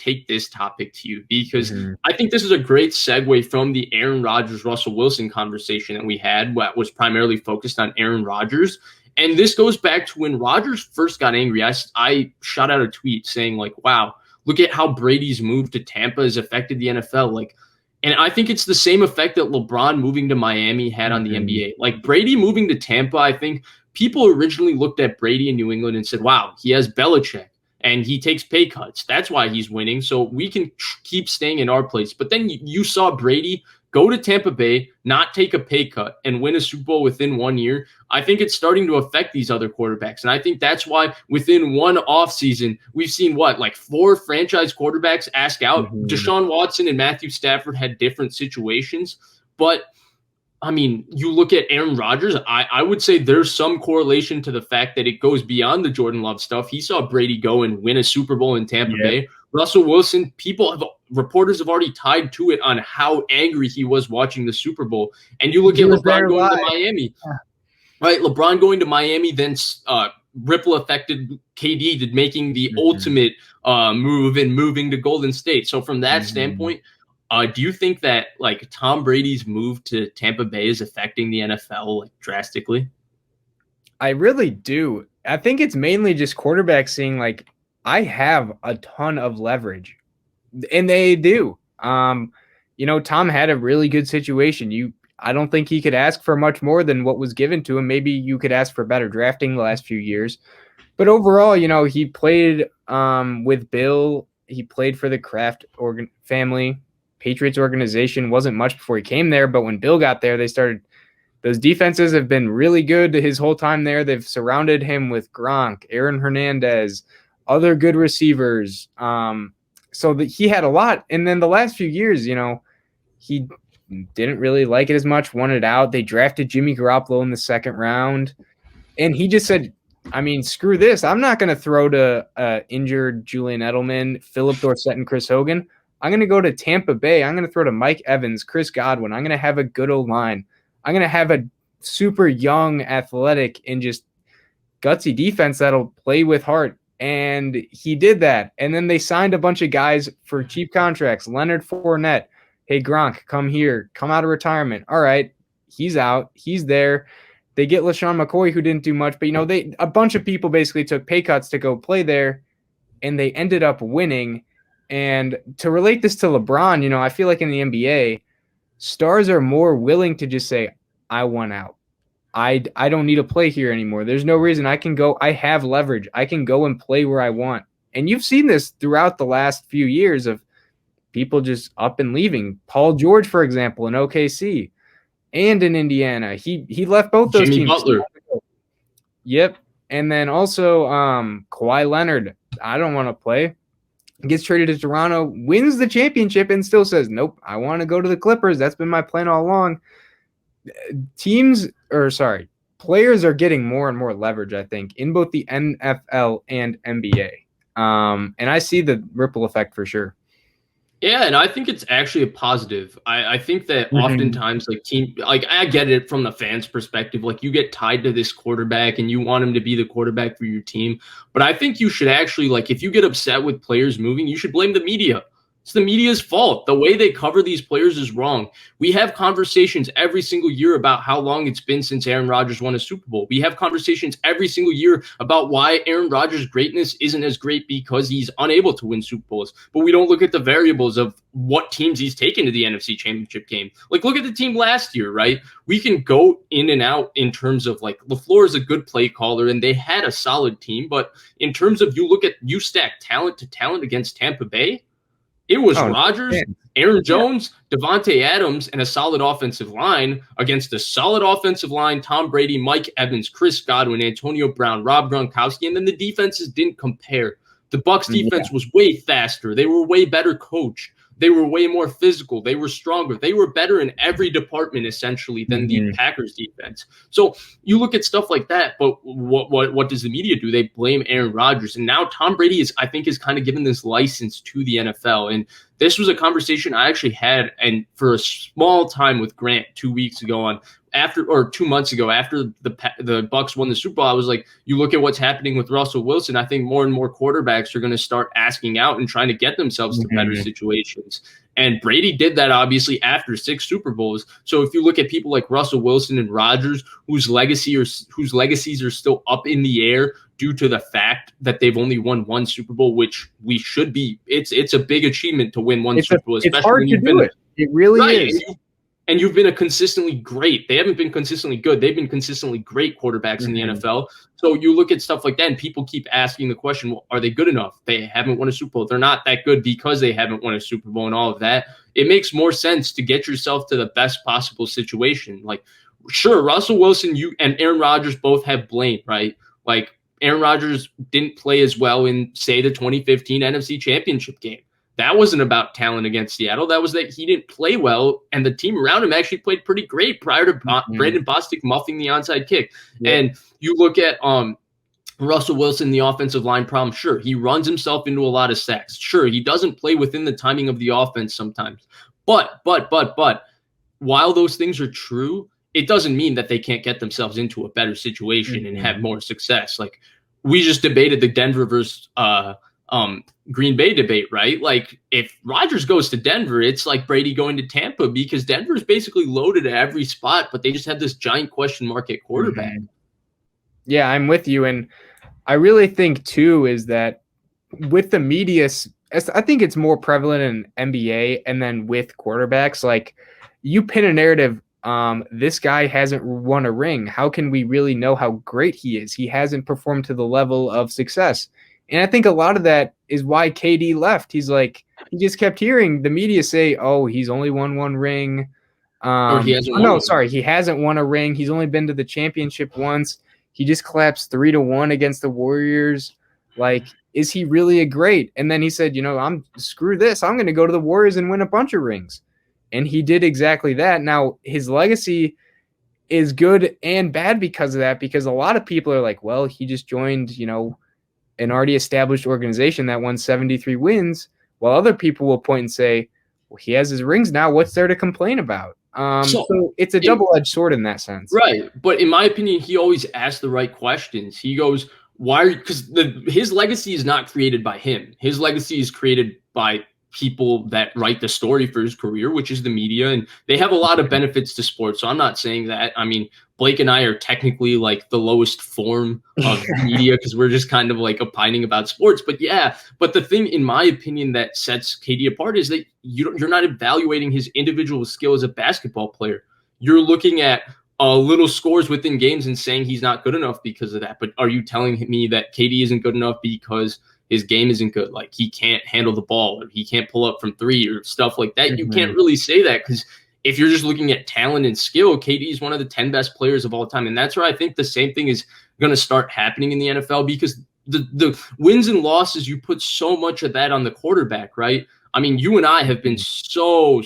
take this topic to you because Mhm. I think this is a great segue from the Aaron Rodgers, Russell Wilson conversation that we had, that was primarily focused on Aaron Rodgers. And this goes back to when Rodgers first got angry. I shot out a tweet saying, like, wow, look at how Brady's move to Tampa has affected the NFL. Like, and I think it's the same effect that LeBron moving to Miami had on the NBA. Like, Brady moving to Tampa, I think people originally looked at Brady in New England and said, wow, he has Belichick and he takes pay cuts. That's why he's winning. So we can keep staying in our place. But then you saw Brady go to Tampa Bay, not take a pay cut, and win a Super Bowl within 1 year. I think it's starting to affect these other quarterbacks. And I think that's why within one offseason, we've seen like 4 franchise quarterbacks ask out. Deshaun Watson and Matthew Stafford had different situations. But I mean, you look at Aaron Rodgers, I would say there's some correlation to the fact that it goes beyond the Jordan Love stuff. He saw Brady go and win a Super Bowl in Tampa Bay. Russell Wilson, reporters have already tied to it on how angry he was watching the Super Bowl. And you look at LeBron going to Miami, right? LeBron going to Miami, then ripple affected KD to making the ultimate move and moving to Golden State. So from that standpoint, do you think that like Tom Brady's move to Tampa Bay is affecting the NFL like drastically? I really do. I think it's mainly just quarterbacks seeing like, I have a ton of leverage, and they do. Tom had a really good situation. I don't think he could ask for much more than what was given to him. Maybe you could ask for better drafting the last few years, but overall, he played with Bill. He played for the Kraft family. Patriots organization wasn't much before he came there, but when Bill got there, those defenses have been really good his whole time there. They've surrounded him with Gronk, Aaron Hernandez, other good receivers. So that he had a lot. And then the last few years, he didn't really like it as much, wanted out. They drafted Jimmy Garoppolo in the second round. And he just said, I mean, screw this. I'm not going to throw to injured Julian Edelman, Philip Dorsett, and Chris Hogan. I'm going to go to Tampa Bay. I'm going to throw to Mike Evans, Chris Godwin. I'm going to have a good old line. I'm going to have a super young, athletic, and just gutsy defense that'll play with heart. And he did that. And then they signed a bunch of guys for cheap contracts. Leonard Fournette. Hey, Gronk, come here. Come out of retirement. All right. He's out. He's there. They get LaShawn McCoy, who didn't do much. But, a bunch of people basically took pay cuts to go play there. And they ended up winning. And to relate this to LeBron, I feel like in the NBA, stars are more willing to just say, I want out. I don't need to play here anymore. There's no reason. I can go. I have leverage. I can go and play where I want. And you've seen this throughout the last few years of people just up and leaving. Paul George, for example, in OKC and in Indiana. He left both those Jimmy teams. Butler. Yep. And then also Kawhi Leonard. I don't want to play. Gets traded to Toronto, wins the championship, and still says, nope, I want to go to the Clippers. That's been my plan all along. Players are getting more and more leverage, I think, in both the NFL and NBA. And I see the ripple effect for sure. Yeah, and I think it's actually a positive. I think that oftentimes, I get it from the fans' perspective. Like, you get tied to this quarterback and you want him to be the quarterback for your team. But I think you should actually, if you get upset with players moving, you should blame the media. It's the media's fault. The way they cover these players is wrong. We have conversations every single year about how long it's been since Aaron Rodgers won a Super Bowl. We have conversations every single year about why Aaron Rodgers' greatness isn't as great because he's unable to win Super Bowls. But we don't look at the variables of what teams he's taken to the NFC Championship game. Look at the team last year, right? We can go in and out in terms of LaFleur is a good play caller and they had a solid team. But in terms of you stack talent to talent against Tampa Bay, it was Rodgers, Aaron Jones, Devontae Adams, and a solid offensive line against a solid offensive line, Tom Brady, Mike Evans, Chris Godwin, Antonio Brown, Rob Gronkowski, and then the defenses didn't compare. The Bucs defense was way faster. They were way better coached. They were way more physical. They were stronger. They were better in every department, essentially, than the Packers defense. So you look at stuff like that, but what does the media do? They blame Aaron Rodgers. And now Tom Brady is kind of given this license to the NFL. And this was a conversation I actually had and for a small time with Grant 2 weeks ago on after, or 2 months ago, after the Bucs won the Super Bowl, I was like, you look at what's happening with Russell Wilson. I think more and more quarterbacks are going to start asking out and trying to get themselves to better situations. And Brady did that obviously after 6 Super Bowls. So if you look at people like Russell Wilson and Rodgers, whose legacies are still up in the air due to the fact that they've only won 1 Super Bowl, which we should be. It's a big achievement to win one Super Bowl, especially when you've been. It really is. And you've been a consistently great. They haven't been consistently good. They've been consistently great quarterbacks in the NFL. So you look at stuff like that, and people keep asking the question, well, are they good enough? They haven't won a Super Bowl. They're not that good because they haven't won a Super Bowl and all of that. It makes more sense to get yourself to the best possible situation. Like, sure, Russell Wilson, you and Aaron Rodgers both have blame, right? Like, Aaron Rodgers didn't play as well in, say, the 2015 NFC Championship game. That wasn't about talent against Seattle. That was that he didn't play well, and the team around him actually played pretty great prior to Brandon Bostic muffing the onside kick. Yeah. And you look at Russell Wilson, the offensive line problem. Sure, he runs himself into a lot of sacks. Sure, he doesn't play within the timing of the offense sometimes. But while those things are true, it doesn't mean that they can't get themselves into a better situation and have more success. Like, we just debated the Denver versus Green Bay debate, right? Like, if Rodgers goes to Denver, it's like Brady going to Tampa, because Denver's basically loaded at every spot, but they just have this giant question mark at quarterback. Yeah, I'm with you. And I really think too is that with the media, I think it's more prevalent in NBA, and then with quarterbacks, like, you pin a narrative, this guy hasn't won a ring. How can we really know how great he is? He hasn't performed to the level of success. And I think a lot of that is why KD left. He's like, he just kept hearing the media say, oh, he's only won 1 ring. He hasn't won a ring. He's only been to the championship once. He just collapsed 3-1 against the Warriors. Like, is he really a great? And then he said, screw this. I'm going to go to the Warriors and win a bunch of rings. And he did exactly that. Now, his legacy is good and bad because of that, because a lot of people are like, well, he just joined, an already established organization that won 73 wins, while other people will point and say, well, he has his rings now. What's there to complain about? So it's a double-edged sword in that sense. Right. But in my opinion, he always asks the right questions. He goes, why? Because his legacy is not created by him. His legacy is created by people that write the story for his career, which is the media, and they have a lot of benefits to sports. So I'm not saying that. I mean, Blake and I are technically like the lowest form of media, because we're just kind of like opining about sports. But yeah, but the thing, in my opinion, that sets KD apart is that you're not evaluating his individual skill as a basketball player. You're looking at little scores within games and saying he's not good enough because of that. But are you telling me that KD isn't good enough because his game isn't good? Like, he can't handle the ball, or he can't pull up from 3 or stuff like that. You can't really say that, because if you're just looking at talent and skill, KD is one of the 10 best players of all time. And that's where I think the same thing is going to start happening in the NFL, because the wins and losses, you put so much of that on the quarterback, right? I mean, you and I have been so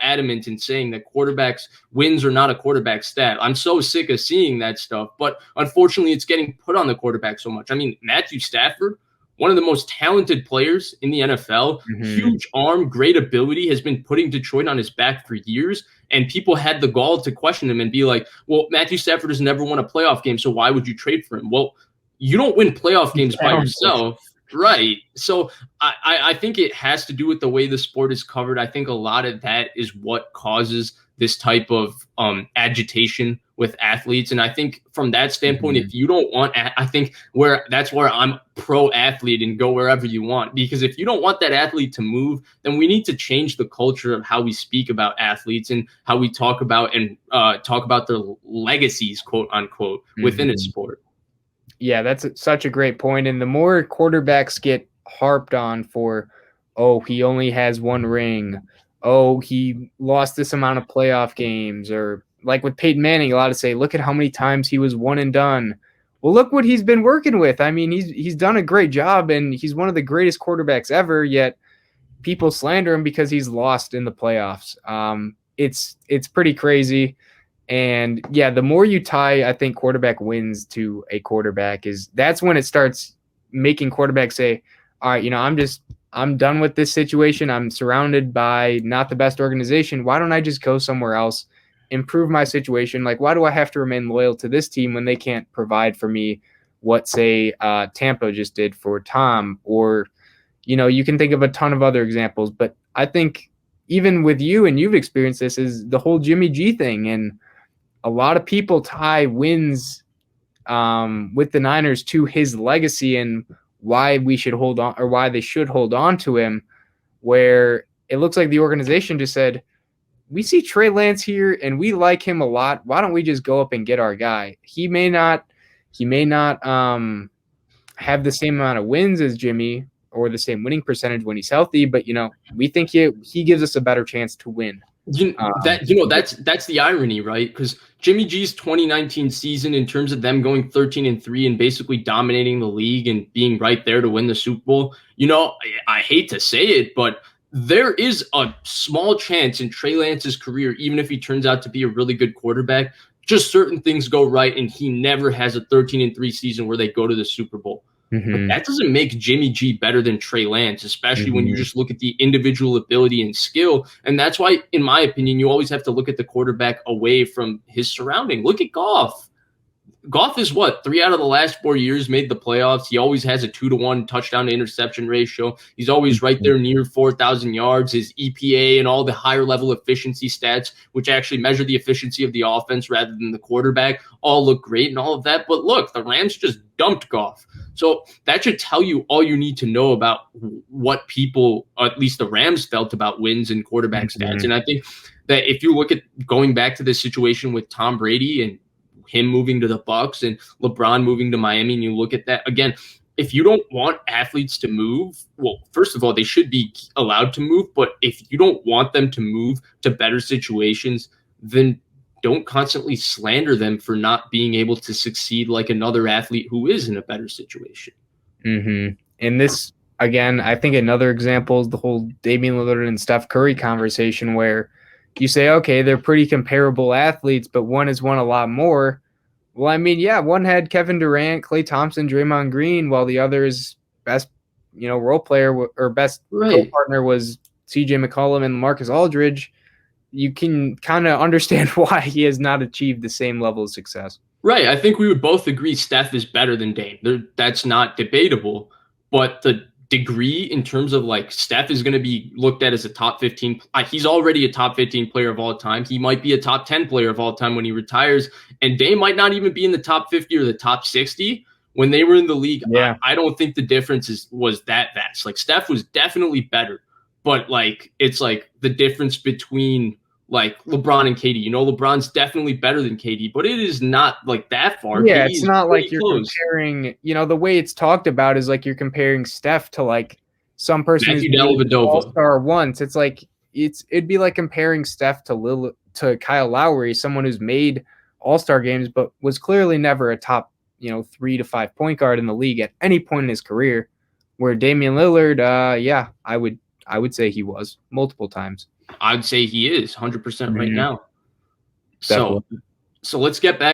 adamant in saying that quarterbacks wins are not a quarterback stat. I'm so sick of seeing that stuff, but unfortunately it's getting put on the quarterback so much. I mean, Matthew Stafford, one of the most talented players in the NFL, huge arm, great ability, has been putting Detroit on his back for years. And people had the gall to question him and be like, well, Matthew Stafford has never won a playoff game, so why would you trade for him? Well, you don't win playoff games by yourself. Right. So I think it has to do with the way the sport is covered. I think a lot of that is what causes this type of agitation with athletes. And I think from that standpoint, if you don't want, I think that's where I'm pro athlete and go wherever you want. Because if you don't want that athlete to move, then we need to change the culture of how we speak about athletes and how we talk about their legacies, quote unquote, within a sport. Yeah, that's such a great point. And the more quarterbacks get harped on for, oh, he only has 1 ring, oh, he lost this amount of playoff games, or like with Peyton Manning, a lot of say, look at how many times he was one and done. Well, look what he's been working with. I mean, he's done a great job, and he's one of the greatest quarterbacks ever, yet people slander him because he's lost in the playoffs. It's pretty crazy. And yeah, the more you tie, I think, quarterback wins to a quarterback, that's when it starts making quarterbacks say, all right, I'm done with this situation. I'm surrounded by not the best organization. Why don't I just go somewhere else improve my situation? Like, why do I have to remain loyal to this team when they can't provide for me what, say, Tampa just did for Tom? Or, you can think of a ton of other examples. But I think even with you, and you've experienced this, is the whole Jimmy G thing. And a lot of people tie wins with the Niners to his legacy and why we should hold on, or why they should hold on to him, where it looks like the organization just said, we see Trey Lance here and we like him a lot. Why don't we just go up and get our guy? He may not have the same amount of wins as Jimmy or the same winning percentage when he's healthy, but we think he gives us a better chance to win. That's the irony, right? Because Jimmy G's 2019 season, in terms of them going 13-3 and basically dominating the league and being right there to win the Super Bowl, I hate to say it, but there is a small chance in Trey Lance's career, even if he turns out to be a really good quarterback, just certain things go right and he never has a 13-3 season where they go to the Super Bowl. Mm-hmm. But that doesn't make Jimmy G better than Trey Lance, especially when you just look at the individual ability and skill. And that's why, in my opinion, you always have to look at the quarterback away from his surrounding. Look at Goff. Goff is 3 out of the last 4 years made the playoffs. He always has a 2-to-1 touchdown to interception ratio. He's always right there near 4,000 yards. His EPA and all the higher level efficiency stats, which actually measure the efficiency of the offense rather than the quarterback, all look great and all of that. But look, the Rams just dumped Goff. So that should tell you all you need to know about what people, or at least the Rams, felt about wins and quarterback stats. And I think that if you look at going back to this situation with Tom Brady and him moving to the Bucs and LeBron moving to Miami, and you look at that again, if you don't want athletes to move, well, first of all, they should be allowed to move. But if you don't want them to move to better situations, then don't constantly slander them for not being able to succeed like another athlete who is in a better situation. Mm-hmm. And this, again, I think another example is the whole Damian Lillard and Steph Curry conversation, where you say, okay, they're pretty comparable athletes, but one has won a lot more. Well, I mean, yeah, one had Kevin Durant, Klay Thompson, Draymond Green, while the other's best, role player or best co-partner was CJ McCollum and Marcus Aldridge. You can kind of understand why he has not achieved the same level of success. Right. I think we would both agree Steph is better than Dame. That's not debatable. But the degree in terms of Steph is going to be looked at as a top 15. He's already a top 15 player of all time. He might be a top 10 player of all time when he retires. And Dame might not even be in the top 50 or the top 60 when they were in the league. Yeah. I don't think the difference was that vast. Steph was definitely better. But it's the difference between LeBron and KD. LeBron's definitely better than KD, but it is not that far. Yeah, KD it's not like you're close. comparing, the way it's talked about is you're comparing Steph to some person who's made All-Star once. It's it'd be like comparing Steph to Kyle Lowry, someone who's made All-Star games but was clearly never a top, 3 to 5 point guard in the league at any point in his career. Where Damian Lillard, I would say he was multiple times. I'd say he is 100% right now. Definitely. So let's get back